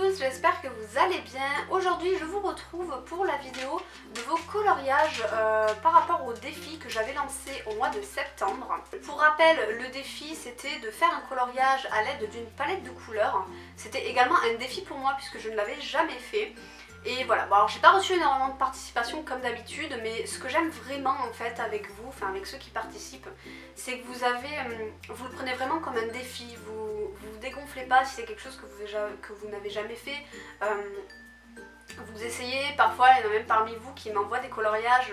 tous, j'espère que vous allez bien. Aujourd'hui je vous retrouve pour la vidéo de vos coloriages par rapport au défi que j'avais lancé au mois de septembre. Pour rappel, le défi c'était de faire un coloriage à l'aide d'une palette de couleurs. C'était également un défi pour moi puisque je ne l'avais jamais fait. Et voilà, bon alors j'ai pas reçu énormément de participation comme d'habitude, mais ce que j'aime vraiment en fait avec vous, enfin avec ceux qui participent, c'est que vous le prenez vraiment comme un défi, vous dégonflez pas si c'est quelque chose que vous n'avez jamais fait. Vous essayez, parfois il y en a même parmi vous qui m'envoient des coloriages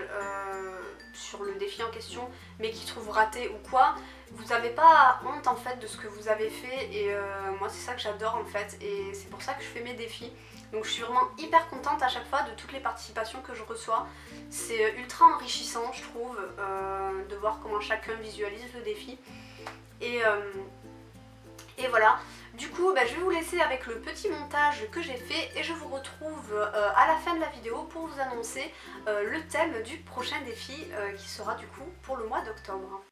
sur le défi en question, mais qui trouvent raté ou quoi. Vous n'avez pas honte en fait de ce que vous avez fait et moi c'est ça que j'adore en fait et c'est pour ça que je fais mes défis. Donc je suis vraiment hyper contente à chaque fois de toutes les participations que je reçois. C'est ultra enrichissant je trouve de voir comment chacun visualise le défi. Et voilà, du coup je vais vous laisser avec le petit montage que j'ai fait et je vous retrouve à la fin de la vidéo pour vous annoncer le thème du prochain défi qui sera du coup pour le mois d'octobre.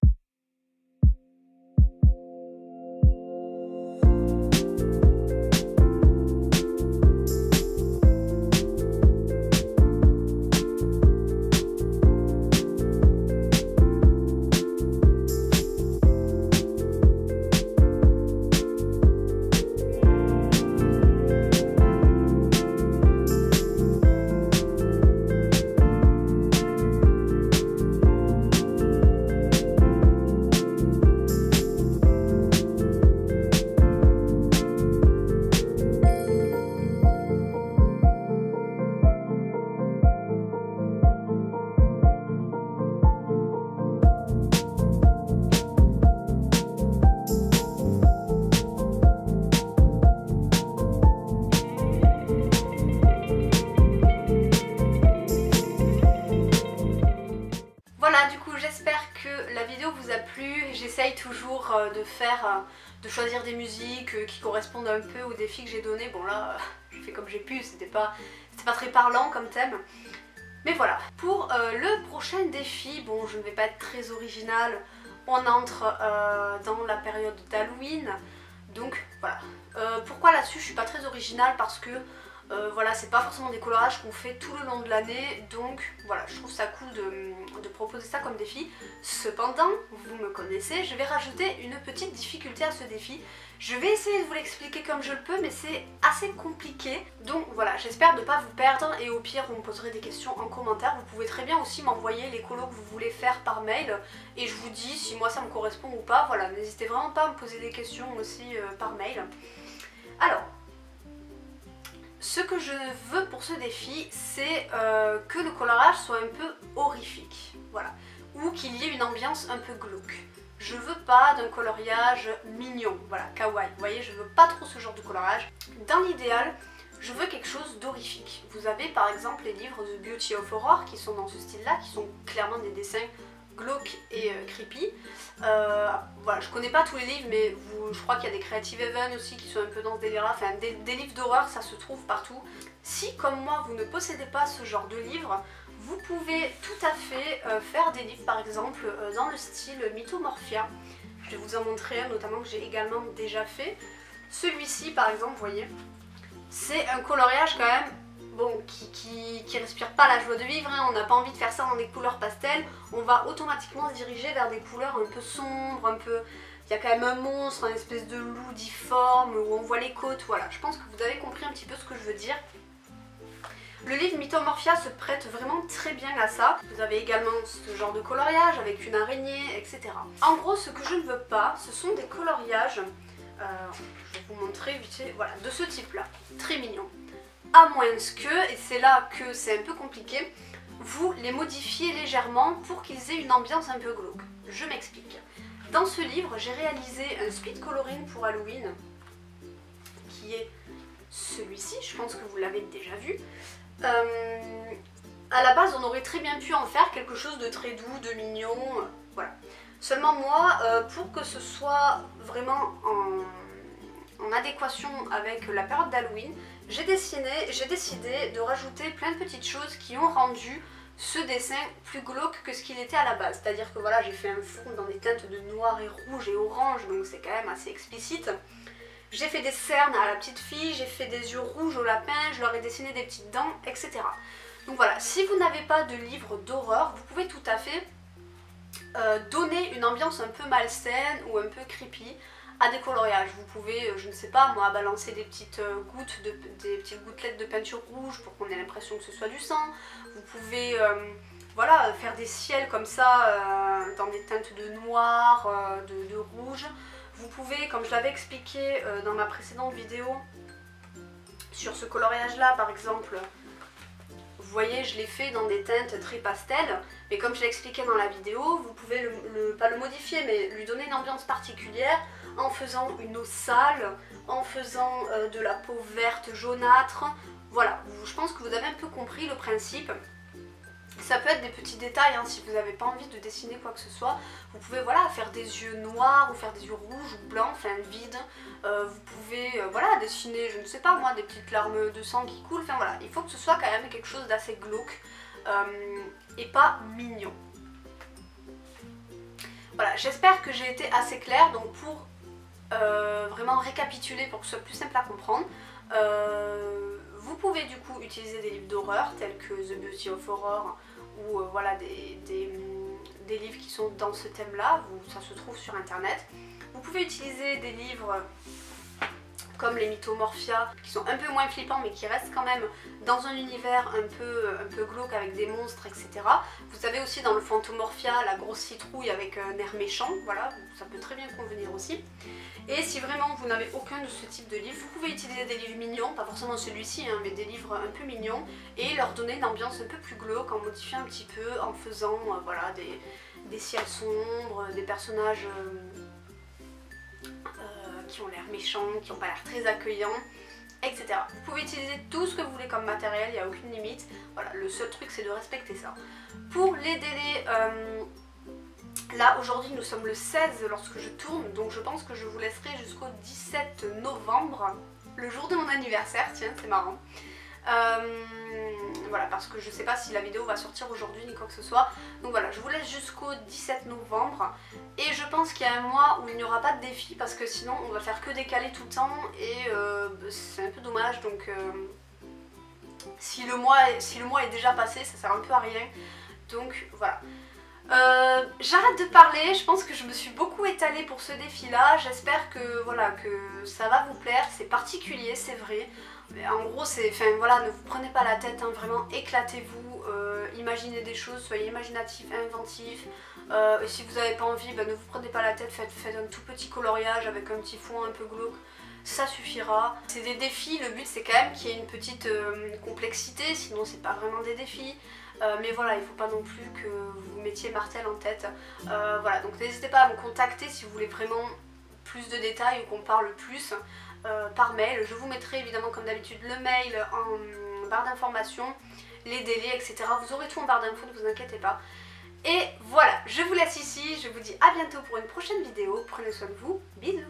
J'espère que la vidéo vous a plu. J'essaye toujours de choisir des musiques qui correspondent un peu au défi que j'ai donné. Bon là, je fais comme j'ai pu, c'était pas très parlant comme thème. Mais voilà, pour le prochain défi, bon je ne vais pas être très originale. On entre dans la période d'Halloween. Donc voilà. Pourquoi là-dessus je suis pas très originale? Parce que voilà, c'est pas forcément des colorages qu'on fait tout le long de l'année, donc voilà, je trouve ça cool de proposer ça comme défi. Cependant, vous me connaissez, je vais rajouter une petite difficulté à ce défi. Je vais essayer de vous l'expliquer comme je le peux, mais c'est assez compliqué. Donc voilà, j'espère ne pas vous perdre et au pire, vous me poserez des questions en commentaire. Vous pouvez très bien aussi m'envoyer les colos que vous voulez faire par mail et je vous dis si moi ça me correspond ou pas. Voilà, n'hésitez vraiment pas à me poser des questions aussi par mail. Alors, ce que je veux pour ce défi, c'est que le colorage soit un peu horrifique, voilà, ou qu'il y ait une ambiance un peu glauque. Je veux pas d'un coloriage mignon, voilà, kawaii, vous voyez, je veux pas trop ce genre de colorage. Dans l'idéal, je veux quelque chose d'horrifique. Vous avez par exemple les livres The Beauty of Horror qui sont dans ce style-là, qui sont clairement des dessins glauques et creepy. Voilà, je connais pas tous les livres, mais je crois qu'il y a des Creative Haven aussi qui sont un peu dans ce délire là, enfin des livres d'horreur ça se trouve partout. Si comme moi vous ne possédez pas ce genre de livre, vous pouvez tout à fait faire des livres par exemple dans le style Mythomorphia. Je vais vous en montrer un notamment que j'ai également déjà fait. Celui-ci par exemple, vous voyez, c'est un coloriage quand même bon, qui respire pas la joie de vivre, hein. On n'a pas envie de faire ça dans des couleurs pastel, on va automatiquement se diriger vers des couleurs un peu sombres, un peu... Il y a quand même un monstre, une espèce de loup difforme, où on voit les côtes, voilà. Je pense que vous avez compris un petit peu ce que je veux dire. Le livre Mythomorphia se prête vraiment très bien à ça. Vous avez également ce genre de coloriage avec une araignée, etc. En gros, ce que je ne veux pas, ce sont des coloriages, je vais vous montrer vite fait, voilà, de ce type-là, très mignon. À moins que, et c'est là que c'est un peu compliqué, vous les modifiez légèrement pour qu'ils aient une ambiance un peu glauque. Je m'explique. Dans ce livre, j'ai réalisé un speed coloring pour Halloween, qui est celui-ci, je pense que vous l'avez déjà vu. À la base, on aurait très bien pu en faire quelque chose de très doux, de mignon, voilà. Seulement moi, pour que ce soit vraiment en adéquation avec la période d'Halloween, j'ai décidé de rajouter plein de petites choses qui ont rendu ce dessin plus glauque que ce qu'il était à la base. C'est-à-dire que voilà, j'ai fait un fond dans des teintes de noir et rouge et orange, donc c'est quand même assez explicite. J'ai fait des cernes à la petite fille, j'ai fait des yeux rouges au lapin, je leur ai dessiné des petites dents, etc. Donc voilà, si vous n'avez pas de livre d'horreur, vous pouvez tout à fait donner une ambiance un peu malsaine ou un peu creepy à des coloriages. Vous pouvez, je ne sais pas moi, balancer des petites des petites gouttelettes de peinture rouge pour qu'on ait l'impression que ce soit du sang. Vous pouvez voilà, faire des ciels comme ça dans des teintes de noir, de rouge. Vous pouvez, comme je l'avais expliqué dans ma précédente vidéo, sur ce coloriage là par exemple, vous voyez, je l'ai fait dans des teintes très pastel, mais comme je l'ai expliqué dans la vidéo, vous pouvez pas le modifier, mais lui donner une ambiance particulière en faisant une eau sale, en faisant de la peau verte jaunâtre. Voilà, je pense que vous avez un peu compris le principe. Ça peut être des petits détails, hein, si vous n'avez pas envie de dessiner quoi que ce soit. Vous pouvez voilà, faire des yeux noirs ou faire des yeux rouges ou blancs, enfin vides. Vous pouvez voilà, dessiner, je ne sais pas moi, des petites larmes de sang qui coulent. Enfin voilà, il faut que ce soit quand même quelque chose d'assez glauque et pas mignon. Voilà, j'espère que j'ai été assez claire. Donc pour vraiment récapituler, pour que ce soit plus simple à comprendre, vous pouvez du coup utiliser des livres d'horreur tels que The Beauty of Horror ou voilà, des livres qui sont dans ce thème là, ça se trouve sur internet. Vous pouvez utiliser des livres comme les Mythomorphia qui sont un peu moins flippants mais qui restent quand même dans un univers un peu glauque avec des monstres, etc. Vous avez aussi dans le Phantomorphia la grosse citrouille avec un air méchant, voilà, ça peut très bien convenir aussi. Et si vraiment vous n'avez aucun de ce type de livre, vous pouvez utiliser des livres mignons, pas forcément celui-ci, hein, mais des livres un peu mignons, et leur donner une ambiance un peu plus glauque en modifiant un petit peu, en faisant voilà, des ciels sombres, des personnages qui ont l'air méchants, qui n'ont pas l'air très accueillants, etc. Vous pouvez utiliser tout ce que vous voulez comme matériel, il n'y a aucune limite. Voilà, le seul truc c'est de respecter ça. Pour les délais, là aujourd'hui nous sommes le 16 lorsque je tourne, donc je pense que je vous laisserai jusqu'au 17 novembre, le jour de mon anniversaire, tiens c'est marrant. Voilà, parce que je sais pas si la vidéo va sortir aujourd'hui ni quoi que ce soit. Donc voilà, je vous laisse jusqu'au 17 novembre. Et je pense qu'il y a un mois où il n'y aura pas de défi parce que sinon on va faire que décaler tout le temps et c'est un peu dommage. Donc si le mois est déjà passé, ça sert un peu à rien. Donc voilà. J'arrête de parler, je pense que je me suis beaucoup étalée pour ce défi là, j'espère que, voilà, que ça va vous plaire, c'est particulier, c'est vrai. En gros, enfin, voilà, ne vous prenez pas la tête, hein, vraiment éclatez-vous, imaginez des choses, soyez imaginatif, inventif. Et si vous n'avez pas envie, ne vous prenez pas la tête, faites un tout petit coloriage avec un petit fond un peu glauque, ça suffira. C'est des défis, le but c'est quand même qu'il y ait une petite complexité, sinon c'est pas vraiment des défis. Mais voilà, il ne faut pas non plus que vous mettiez martel en tête. Voilà, donc n'hésitez pas à me contacter si vous voulez vraiment plus de détails ou qu'on parle plus par mail. Je vous mettrai évidemment comme d'habitude le mail en barre d'information, les délais, etc. Vous aurez tout en barre d'infos, ne vous inquiétez pas. Et voilà, je vous laisse ici, je vous dis à bientôt pour une prochaine vidéo. Prenez soin de vous, bisous.